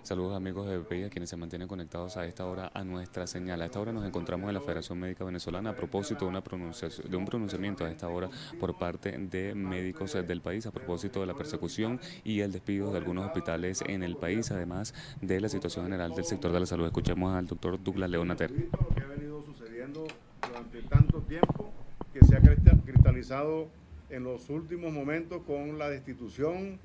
Saludos amigos de BPI, a quienes se mantienen conectados a esta hora a nuestra señal. A esta hora nos encontramos en la Federación Médica Venezolana a propósito de, de un pronunciamiento a esta hora por parte de médicos del país a propósito de la persecución y el despido de algunos hospitales en el país, además de la situación general del sector de la salud. Escuchemos al doctor Douglas Leonater. Lo que ha venido sucediendo durante tanto tiempo, que se ha cristalizado en los últimos momentos con la destitución,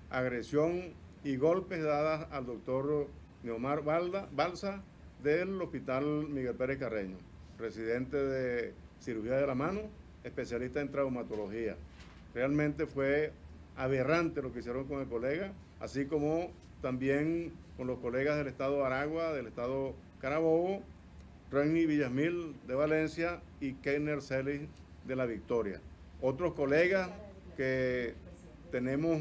agresión y golpes dadas al doctor Neomar Balsa del Hospital Miguel Pérez Carreño, residente de cirugía de la mano, especialista en traumatología. Realmente fue aberrante lo que hicieron con el colega, así como también con los colegas del estado Aragua, del estado Carabobo, Renny Villasmil de Valencia y Keiner Celis de La Victoria. Otros colegas que tenemos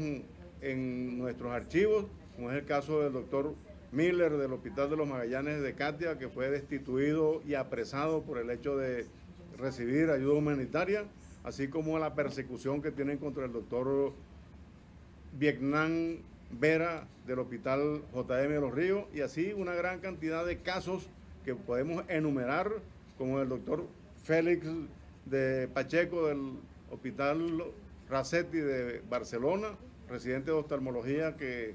en nuestros archivos, como es el caso del doctor Miller del Hospital de los Magallanes de Catia, que fue destituido y apresado por el hecho de recibir ayuda humanitaria, así como la persecución que tienen contra el doctor Vietnam Vera del Hospital JM de los Ríos, y así una gran cantidad de casos que podemos enumerar, como el doctor Félix de Pacheco del Hospital Racetti de Barcelona, residente de oftalmología, que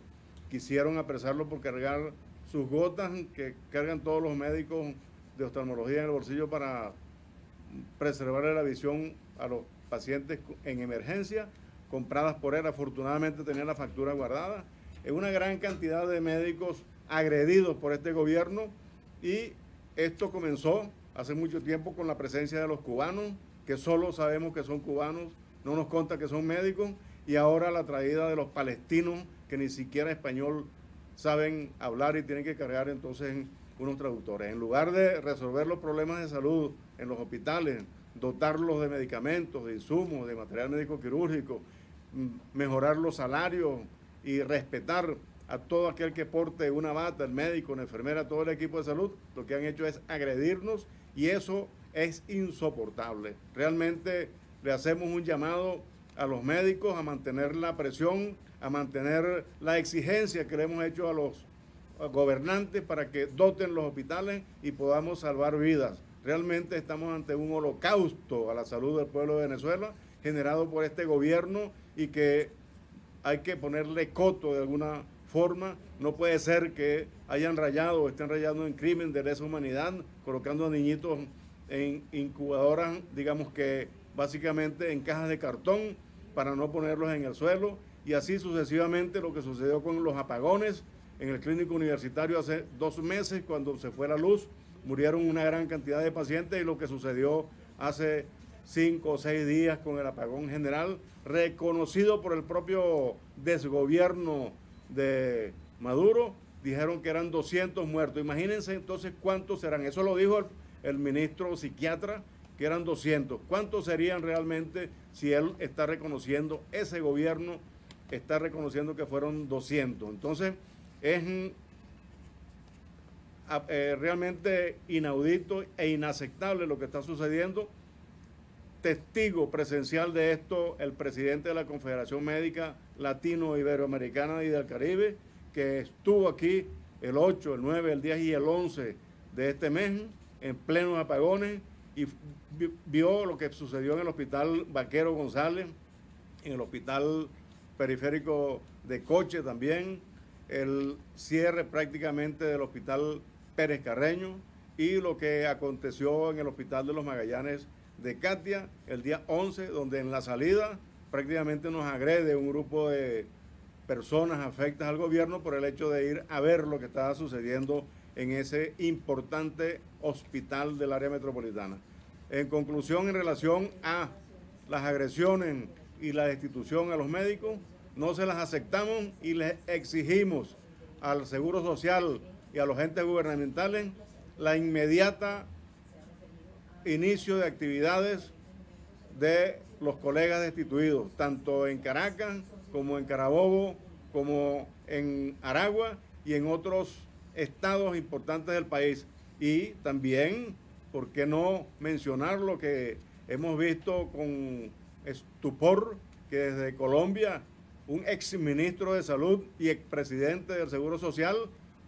quisieron apresarlo por cargar sus gotas que cargan todos los médicos de oftalmología en el bolsillo para preservarle la visión a los pacientes en emergencia, compradas por él. Afortunadamente tenía la factura guardada. Es una gran cantidad de médicos agredidos por este gobierno, y esto comenzó hace mucho tiempo con la presencia de los cubanos, que solo sabemos que son cubanos, no nos consta que son médicos, y ahora la traída de los palestinos que ni siquiera español saben hablar y tienen que cargar entonces unos traductores. En lugar de resolver los problemas de salud en los hospitales, dotarlos de medicamentos, de insumos, de material médico quirúrgico, mejorar los salarios y respetar a todo aquel que porte una bata, el médico, la enfermera, todo el equipo de salud, lo que han hecho es agredirnos, y eso es insoportable. Realmente le hacemos un llamado a los médicos a mantener la presión, a mantener la exigencia que le hemos hecho a los gobernantes para que doten los hospitales y podamos salvar vidas. Realmente estamos ante un holocausto a la salud del pueblo de Venezuela generado por este gobierno, y que hay que ponerle coto de alguna forma. No puede ser que hayan rayado o estén rayando en crimen de lesa humanidad, colocando a niñitos en incubadoras, digamos que básicamente en cajas de cartón, para no ponerlos en el suelo, y así sucesivamente. Lo que sucedió con los apagones en el clínico universitario hace 2 meses, cuando se fue la luz, murieron una gran cantidad de pacientes, y lo que sucedió hace 5 o 6 días con el apagón general, reconocido por el propio desgobierno de Maduro, dijeron que eran 200 muertos. Imagínense entonces cuántos serán. Eso lo dijo el ministro psiquiatra, que eran 200. ¿Cuántos serían realmente si él está reconociendo, ese gobierno está reconociendo que fueron 200? Entonces es realmente inaudito e inaceptable lo que está sucediendo. Testigo presencial de esto, el presidente de la Confederación Médica Latino-Iberoamericana y del Caribe, que estuvo aquí el 8, el 9, el 10 y el 11 de este mes, en plenos apagones, y vio lo que sucedió en el Hospital Vaquero González, en el Hospital Periférico de Coche también, el cierre prácticamente del Hospital Pérez Carreño, y lo que aconteció en el Hospital de los Magallanes de Catia el día 11, donde en la salida prácticamente nos agrede un grupo de personas afectas al gobierno por el hecho de ir a ver lo que estaba sucediendo en ese importante hospital del área metropolitana. En conclusión, en relación a las agresiones y la destitución a los médicos, no se las aceptamos, y les exigimos al Seguro Social y a los entes gubernamentales la inmediata inicio de actividades de los colegas destituidos, tanto en Caracas como en Carabobo, como en Aragua y en otros estados importantes del país. Y también, ¿por qué no mencionar lo que hemos visto con estupor, que desde Colombia un exministro de Salud y expresidente del Seguro Social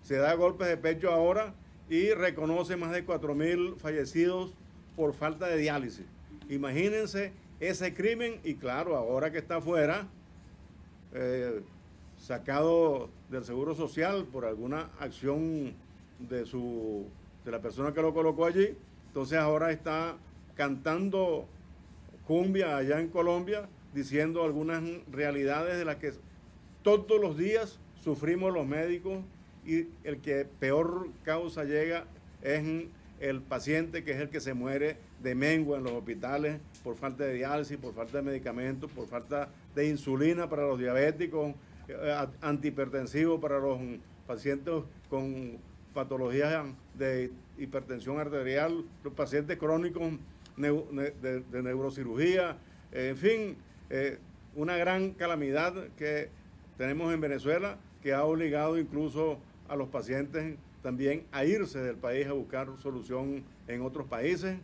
se da golpes de pecho ahora y reconoce más de 4.000 fallecidos por falta de diálisis. Imagínense ese crimen y claro, ahora que está afuera, sacado del Seguro Social por alguna acción de la persona que lo colocó allí, entonces ahora está cantando cumbia allá en Colombia, diciendo algunas realidades de las que todos los días sufrimos los médicos y el que peor causa llega es el paciente, que es el que se muere de mengua en los hospitales por falta de diálisis, por falta de medicamentos, por falta de insulina para los diabéticos, antihipertensivos para los pacientes con patologías de hipertensión arterial, los pacientes crónicos de neurocirugía, en fin, una gran calamidad que tenemos en Venezuela, que ha obligado incluso a los pacientes también a irse del país a buscar solución en otros países,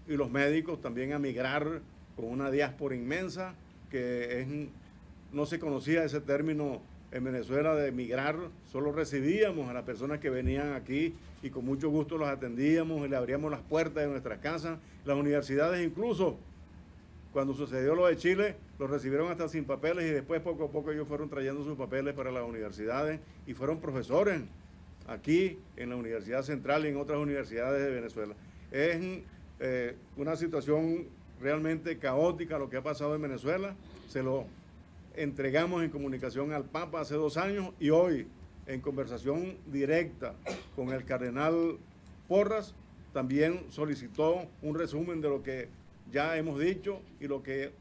y los médicos también a migrar con una diáspora inmensa, que no se conocía ese término en Venezuela de migrar, solo recibíamos a las personas que venían aquí y con mucho gusto los atendíamos y le abríamos las puertas de nuestras casas. Las universidades incluso, cuando sucedió lo de Chile, los recibieron hasta sin papeles y después poco a poco ellos fueron trayendo sus papeles para las universidades y fueron profesores aquí en la Universidad Central y en otras universidades de Venezuela. Es una situación realmente caótica lo que ha pasado en Venezuela. Se lo entregamos en comunicación al Papa hace 2 años y hoy en conversación directa con el cardenal Porras también solicitó un resumen de lo que ya hemos dicho y lo que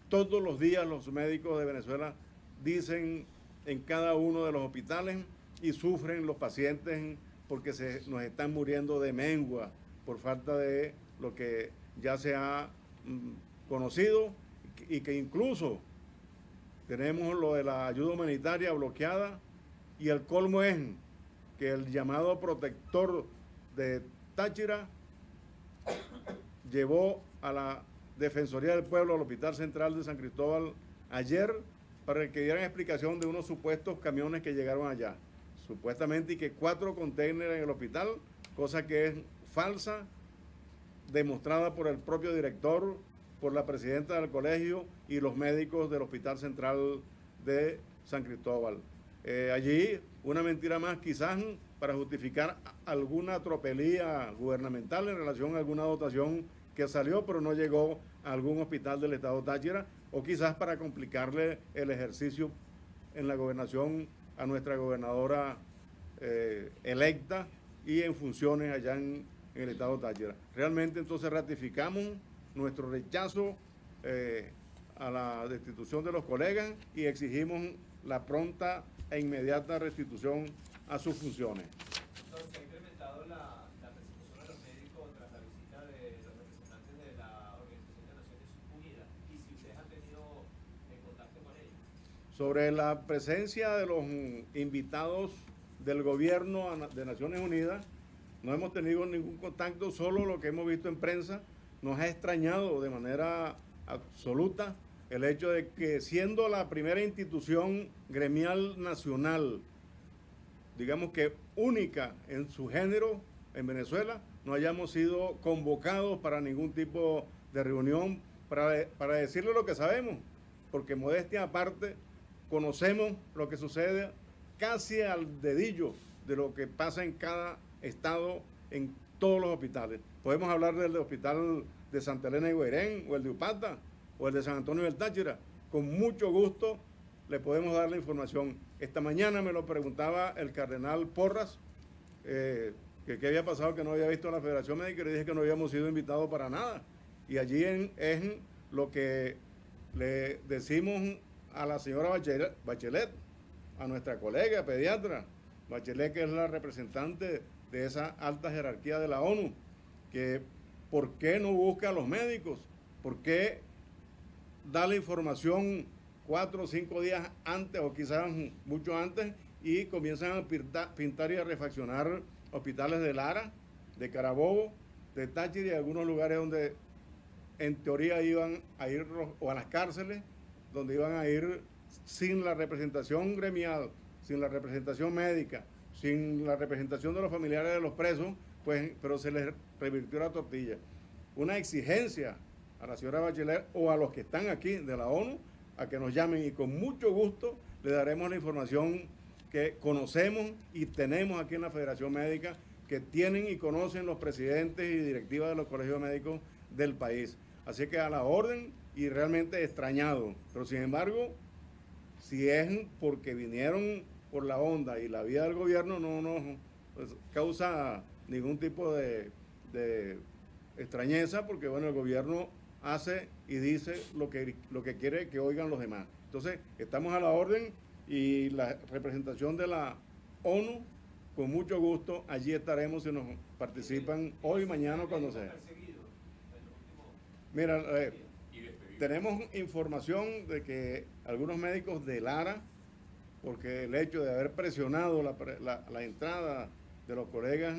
todos los días los médicos de Venezuela dicen en cada uno de los hospitales y sufren los pacientes porque nos están muriendo de mengua por falta de lo que ya se ha conocido y que incluso tenemos lo de la ayuda humanitaria bloqueada y el colmo es que el llamado protector de Táchira llevó a la Defensoría del Pueblo al Hospital Central de San Cristóbal ayer para que dieran explicación de unos supuestos camiones que llegaron allá. Supuestamente y que 4 containers en el hospital, cosa que es falsa, demostrada por el propio director, por la presidenta del colegio y los médicos del Hospital Central de San Cristóbal. Allí una mentira más quizás para justificar alguna tropelía gubernamental en relación a alguna dotación que salió pero no llegó a algún hospital del estado Táchira, o quizás para complicarle el ejercicio en la gobernación a nuestra gobernadora electa y en funciones allá en el estado Táchira. Realmente entonces ratificamos nuestro rechazo a la destitución de los colegas y exigimos la pronta e inmediata restitución a sus funciones. Entonces, ¿se ha incrementado la persecución a los médicos tras la visita de los representantes de la Organización de Naciones Unidas? Y si ustedes han tenido contacto con ellos. Sobre la presencia de los invitados del gobierno de Naciones Unidas, no hemos tenido ningún contacto, solo lo que hemos visto en prensa. Nos ha extrañado de manera absoluta el hecho de que siendo la primera institución gremial nacional, digamos que única en su género en Venezuela, no hayamos sido convocados para ningún tipo de reunión para decirle lo que sabemos, porque modestia aparte, conocemos lo que sucede casi al dedillo de lo que pasa en cada estado, en todos los hospitales. Podemos hablar del hospital de Santa Elena y Guairén, o el de Upata, o el de San Antonio del Táchira. Con mucho gusto le podemos dar la información. Esta mañana me lo preguntaba el cardenal Porras, que qué había pasado, que no había visto a la Federación Médica, y le dije que no habíamos sido invitados para nada. Y allí es lo que le decimos a la señora Bachelet, a nuestra colega pediatra, Bachelet, que es la representante de esa alta jerarquía de la ONU, que ¿por qué no busca a los médicos? ¿Por qué da la información 4 o 5 días antes o quizás mucho antes y comienzan a pintar y a refaccionar hospitales de Lara, de Carabobo, de Táchira y de algunos lugares donde en teoría iban a ir, o a las cárceles, donde iban a ir sin la representación gremial sin la representación médica, sin la representación de los familiares de los presos, pues, pero se les revirtió la tortilla. Una exigencia a la señora Bachelet o a los que están aquí de la ONU a que nos llamen y con mucho gusto le daremos la información que conocemos y tenemos aquí en la Federación Médica, que tienen y conocen los presidentes y directivas de los colegios médicos del país. Así que a la orden y realmente extrañado, pero sin embargo, si es porque vinieron por la onda y la vía del gobierno, no nos pues, causa ningún tipo de extrañeza, porque bueno, el gobierno hace y dice lo que quiere que oigan los demás. Entonces, estamos a la orden y la representación de la ONU, con mucho gusto, allí estaremos si nos participan hoy, mañana, cuando sea. Mira, tenemos información de que algunos médicos de Lara, porque el hecho de haber presionado la entrada de los colegas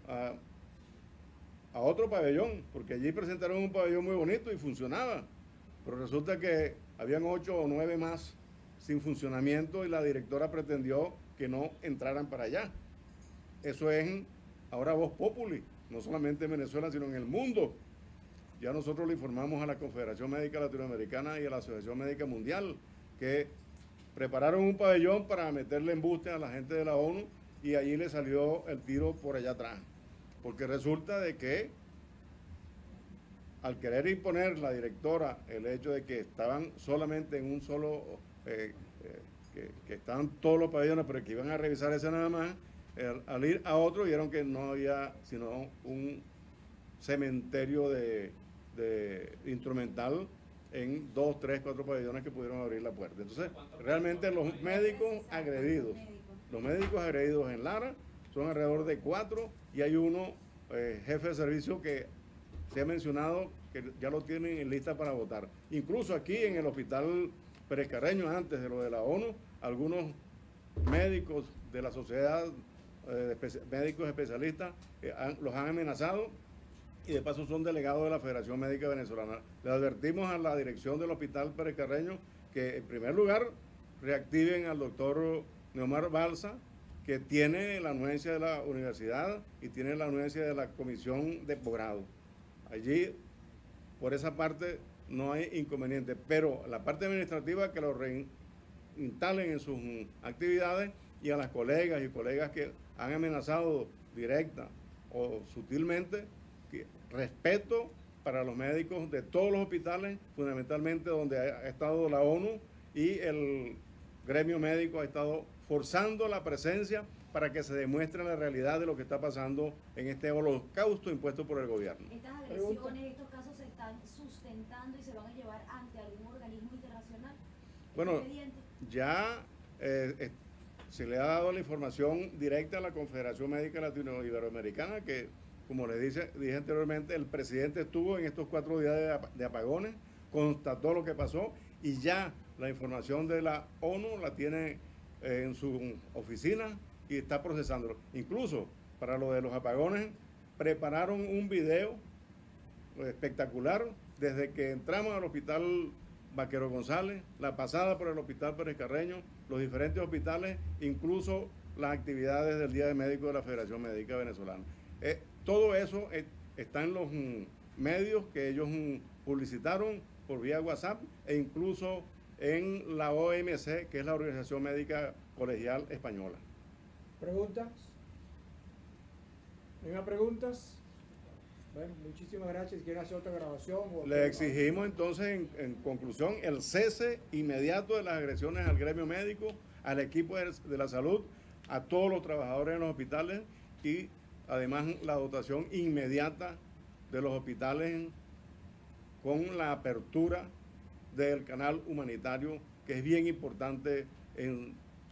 a otro pabellón, porque allí presentaron un pabellón muy bonito y funcionaba, pero resulta que habían 8 o 9 más sin funcionamiento y la directora pretendió que no entraran para allá. Eso es ahora voz populi, no solamente en Venezuela, sino en el mundo. Ya nosotros le informamos a la Confederación Médica Latinoamericana y a la Asociación Médica Mundial que prepararon un pabellón para meterle embuste a la gente de la ONU y allí le salió el tiro por allá atrás. Porque resulta de que al querer imponer la directora el hecho de que estaban solamente en un solo, que estaban todos los pabellones, pero que iban a revisar ese nada más, al ir a otro vieron que no había sino un cementerio de instrumental en 2, 3, 4 pabellones que pudieron abrir la puerta. Entonces, realmente los médicos agredidos en Lara son alrededor de 4 y hay uno, jefe de servicio, que se ha mencionado que ya lo tienen en lista para votar. Incluso aquí en el hospital Pérez Carreño, antes de lo de la ONU, algunos médicos de la sociedad, médicos especialistas, los han amenazado y de paso son delegados de la Federación Médica Venezolana. Le advertimos a la dirección del hospital Pérez Carreño que en primer lugar reactiven al doctor Neomar Balsa, que tiene la anuencia de la universidad y tiene la anuencia de la comisión de posgrado. Allí, por esa parte, no hay inconveniente, pero la parte administrativa que lo reinstalen en sus actividades, y a las colegas y colegas que han amenazado directa o sutilmente, respeto para los médicos de todos los hospitales, fundamentalmente donde ha estado la ONU y el gremio médico ha estado forzando la presencia para que se demuestre la realidad de lo que está pasando en este holocausto impuesto por el gobierno. ¿Estas agresiones, estos casos se están sustentando y se van a llevar ante algún organismo internacional? Bueno, ya se le ha dado la información directa a la Confederación Médica Latino-Iberoamericana, que, como les dije anteriormente, el presidente estuvo en estos 4 días de apagones, constató lo que pasó y ya la información de la ONU la tiene en su oficina y está procesándolo. Incluso para lo de los apagones prepararon un video espectacular desde que entramos al hospital Vaquero González, la pasada por el hospital Pérez Carreño, los diferentes hospitales, incluso las actividades del Día de Médico de la Federación Médica Venezolana. Todo eso está en los medios que ellos publicitaron por vía WhatsApp e incluso en la OMC, que es la Organización Médica Colegial Española. ¿Preguntas? ¿Hay preguntas? Bueno, muchísimas gracias. ¿Quiere hacer otra grabación? Le exigimos entonces, en conclusión, el cese inmediato de las agresiones al gremio médico, al equipo de la salud, a todos los trabajadores en los hospitales y además la dotación inmediata de los hospitales con la apertura del canal humanitario, que es bien importante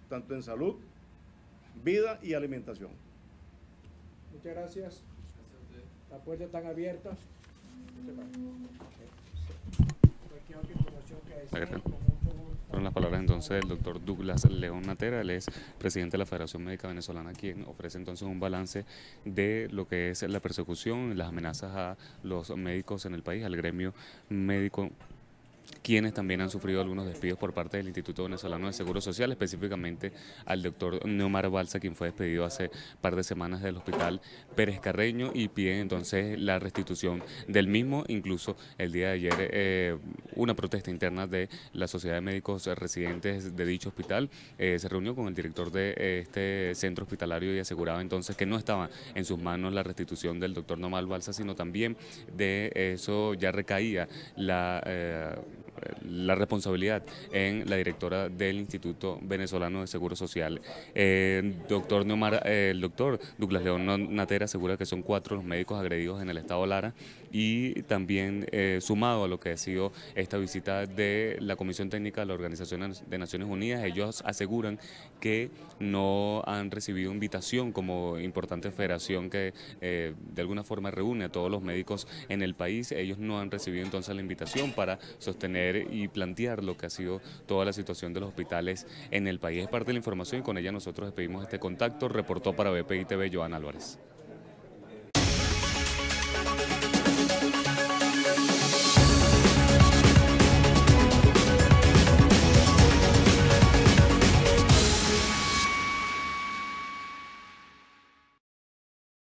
tanto en salud, vida y alimentación. Muchas gracias. Las puertas están abiertas. Cualquier otra información que deseen, con mucho gusto. Fueron las palabras entonces del doctor Douglas León Natera, él es presidente de la Federación Médica Venezolana, quien ofrece entonces un balance de lo que es la persecución, las amenazas a los médicos en el país, al gremio médico quienes también han sufrido algunos despidos por parte del Instituto Venezolano de Seguro Social, específicamente al doctor Neomar Balsa, quien fue despedido hace par de semanas del Hospital Pérez Carreño, y piden entonces la restitución del mismo. Incluso el día de ayer una protesta interna de la Sociedad de Médicos Residentes de dicho hospital se reunió con el director de este centro hospitalario y aseguraba entonces que no estaba en sus manos la restitución del doctor Neomar Balsa, sino también de eso ya recaía la responsabilidad en la directora del Instituto Venezolano de Seguro Social. El doctor Douglas León Natera asegura que son 4 los médicos agredidos en el estado Lara, y también sumado a lo que ha sido esta visita de la Comisión Técnica de la Organización de Naciones Unidas, ellos aseguran que no han recibido invitación como importante federación que de alguna forma reúne a todos los médicos en el país. Ellos no han recibido entonces la invitación para sostener y plantear lo que ha sido toda la situación de los hospitales en el país. Es parte de la información y con ella nosotros despedimos este contacto. Reportó para BPI TV Joana Álvarez.